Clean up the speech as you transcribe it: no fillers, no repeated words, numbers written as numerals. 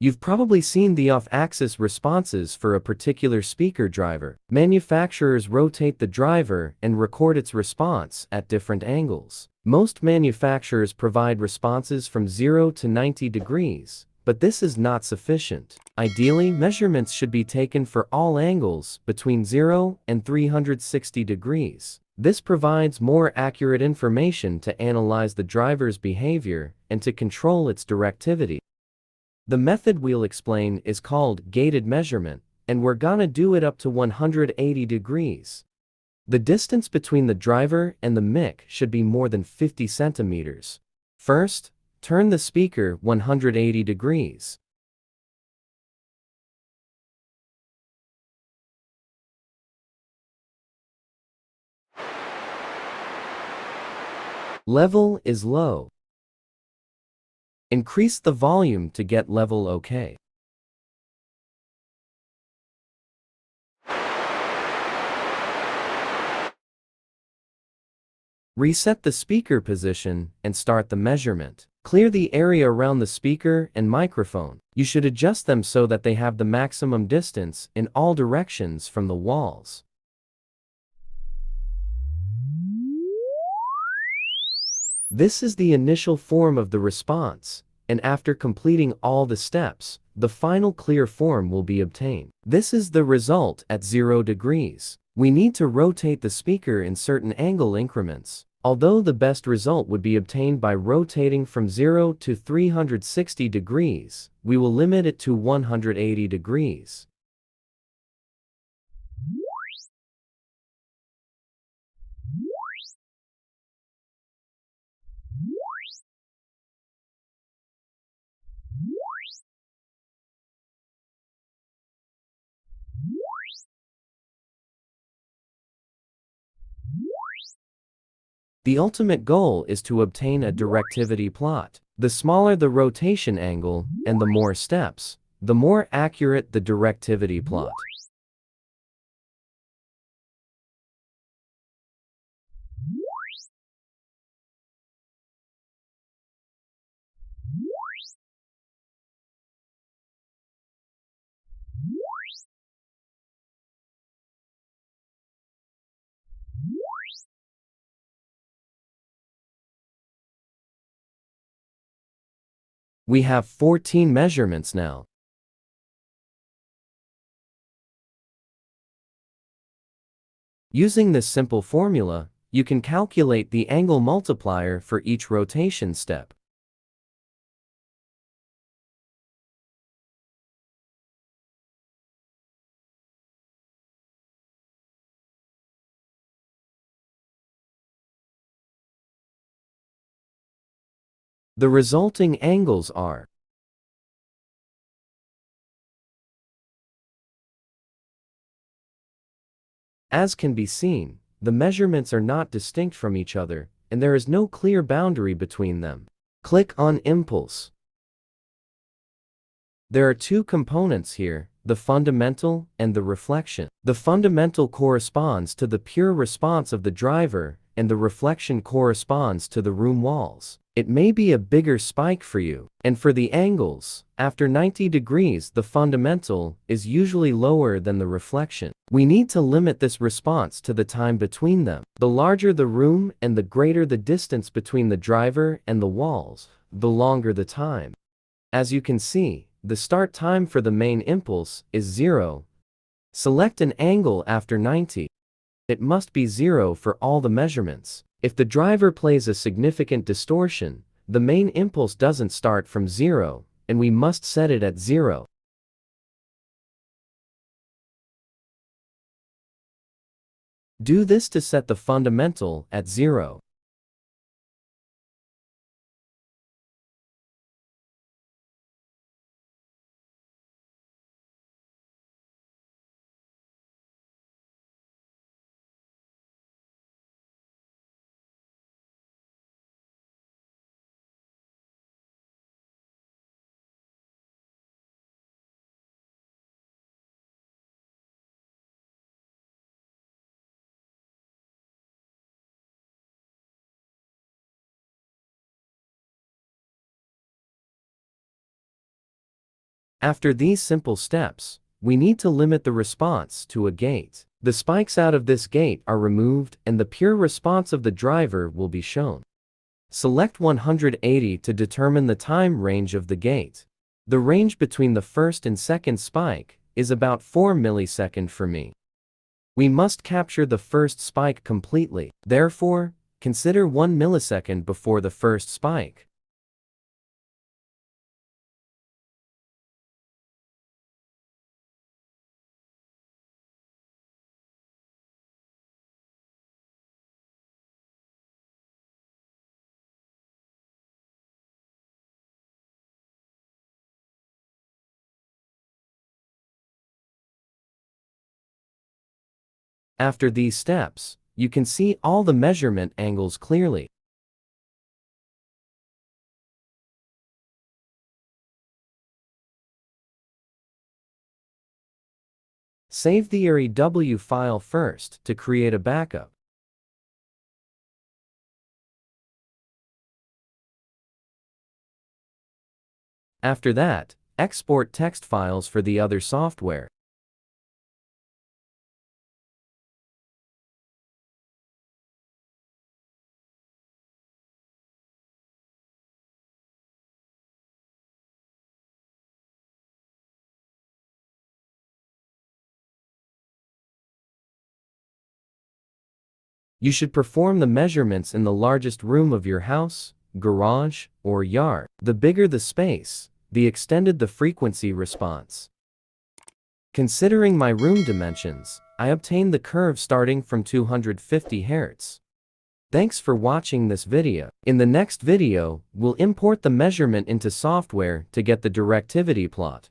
You've probably seen the off-axis responses for a particular speaker driver. Manufacturers rotate the driver and record its response at different angles. Most manufacturers provide responses from 0 to 90 degrees, but this is not sufficient. Ideally, measurements should be taken for all angles between 0 and 360 degrees. This provides more accurate information to analyze the driver's behavior and to control its directivity. The method we'll explain is called gated measurement, and we're gonna do it up to 180 degrees. The distance between the driver and the mic should be more than 50 centimeters. First, turn the speaker 180 degrees. Level is low. Increase the volume to get level OK. Reset the speaker position and start the measurement. Clear the area around the speaker and microphone. You should adjust them so that they have the maximum distance in all directions from the walls. This is the initial form of the response, and after completing all the steps, the final clear form will be obtained. This is the result at 0 degrees. We need to rotate the speaker in certain angle increments. Although the best result would be obtained by rotating from 0 to 360 degrees, we will limit it to 180 degrees. The ultimate goal is to obtain a directivity plot. The smaller the rotation angle and the more steps, the more accurate the directivity plot. We have 14 measurements now. Using this simple formula, you can calculate the angle multiplier for each rotation step. The resulting angles are As can be seen, the measurements are not distinct from each other, and there is no clear boundary between them. Click on Impulse. There are two components here, the fundamental and the reflection. The fundamental corresponds to the pure response of the driver, and the reflection corresponds to the room walls. It may be a bigger spike for you. And for the angles, after 90 degrees, the fundamental is usually lower than the reflection. We need to limit this response to the time between them. The larger the room and the greater the distance between the driver and the walls, the longer the time. As you can see, the start time for the main impulse is 0. Select an angle after 90. It must be 0 for all the measurements. If the driver plays a significant distortion, the main impulse doesn't start from 0, and we must set it at 0. Do this to set the fundamental at 0. After these simple steps, we need to limit the response to a gate. The spikes out of this gate are removed and the pure response of the driver will be shown. Select 180 to determine the time range of the gate. The range between the first and second spike is about 4 milliseconds for me. We must capture the first spike completely. Therefore, consider 1 millisecond before the first spike. After these steps, you can see all the measurement angles clearly. Save the REW file first to create a backup. After that, export text files for the other software. You should perform the measurements in the largest room of your house, garage, or yard. The bigger the space, the extended the frequency response. Considering my room dimensions, I obtained the curve starting from 250 Hz. Thanks for watching this video. In the next video, we'll import the measurement into software to get the directivity plot.